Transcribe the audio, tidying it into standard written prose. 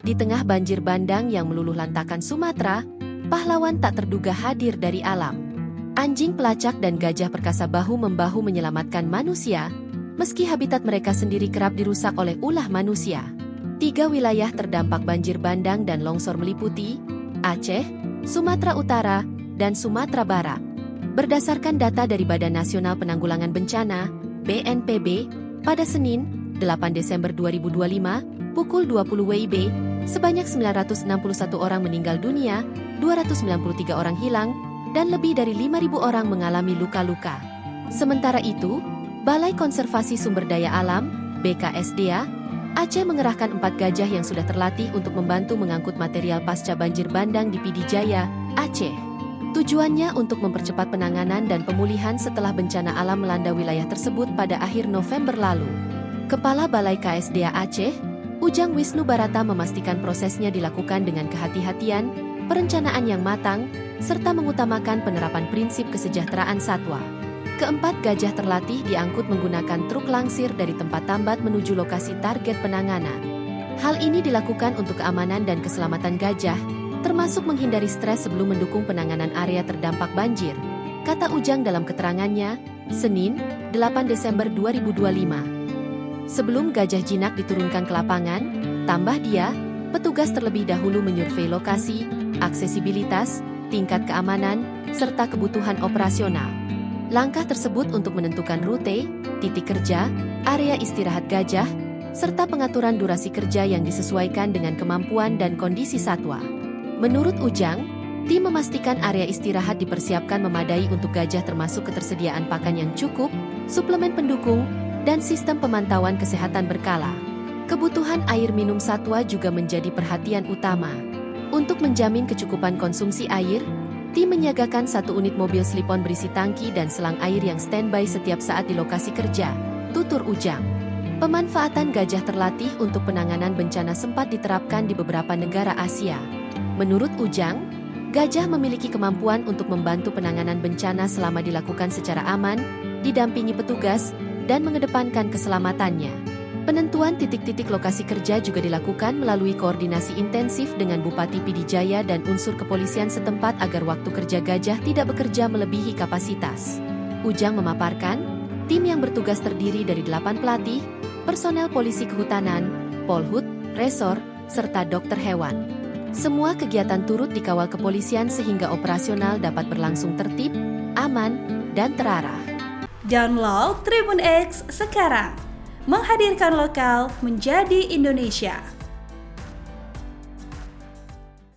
Di tengah banjir bandang yang meluluh lantakan Sumatera, pahlawan tak terduga hadir dari alam. Anjing pelacak dan gajah perkasa bahu-membahu menyelamatkan manusia, meski habitat mereka sendiri kerap dirusak oleh ulah manusia. 3 wilayah terdampak banjir bandang dan longsor meliputi Aceh, Sumatera Utara, dan Sumatera Barat. Berdasarkan data dari Badan Nasional Penanggulangan Bencana, BNPB, pada Senin, 8 Desember 2025, pukul 20 WIB, sebanyak 961 orang meninggal dunia, 293 orang hilang, dan lebih dari 5.000 orang mengalami luka-luka. Sementara itu, Balai Konservasi Sumber Daya Alam, BKSDA, Aceh mengerahkan 4 gajah yang sudah terlatih untuk membantu mengangkut material pasca banjir bandang di Pidi Jaya, Aceh. Tujuannya untuk mempercepat penanganan dan pemulihan setelah bencana alam melanda wilayah tersebut pada akhir November lalu. Kepala Balai KSDA Aceh, Ujang Wisnu Barata memastikan prosesnya dilakukan dengan kehati-hatian, perencanaan yang matang, serta mengutamakan penerapan prinsip kesejahteraan satwa. Keempat gajah terlatih diangkut menggunakan truk langsir dari tempat tambat menuju lokasi target penanganan. Hal ini dilakukan untuk keamanan dan keselamatan gajah, termasuk menghindari stres sebelum mendukung penanganan area terdampak banjir, kata Ujang dalam keterangannya, Senin, 8 Desember 2025. Sebelum gajah jinak diturunkan ke lapangan, tambah dia, petugas terlebih dahulu menyurvei lokasi, aksesibilitas, tingkat keamanan, serta kebutuhan operasional. Langkah tersebut untuk menentukan rute, titik kerja, area istirahat gajah, serta pengaturan durasi kerja yang disesuaikan dengan kemampuan dan kondisi satwa. Menurut Ujang, tim memastikan area istirahat dipersiapkan memadai untuk gajah termasuk ketersediaan pakan yang cukup, suplemen pendukung, dan sistem pemantauan kesehatan berkala. Kebutuhan air minum satwa juga menjadi perhatian utama. Untuk menjamin kecukupan konsumsi air, tim menyiagakan 1 unit mobil slip-on berisi tangki dan selang air yang standby setiap saat di lokasi kerja, tutur Ujang. Pemanfaatan gajah terlatih untuk penanganan bencana sempat diterapkan di beberapa negara Asia. Menurut Ujang, gajah memiliki kemampuan untuk membantu penanganan bencana selama dilakukan secara aman, didampingi petugas, dan mengedepankan keselamatannya. Penentuan titik-titik lokasi kerja juga dilakukan melalui koordinasi intensif dengan Bupati Pidi Jaya dan unsur kepolisian setempat agar waktu kerja gajah tidak bekerja melebihi kapasitas. Ujang memaparkan, tim yang bertugas terdiri dari 8 pelatih, personel polisi kehutanan, Polhut, Resor, serta dokter hewan. Semua kegiatan turut dikawal kepolisian sehingga operasional dapat berlangsung tertib, aman, dan terarah. Download Tribun X sekarang. Menghadirkan lokal menjadi Indonesia.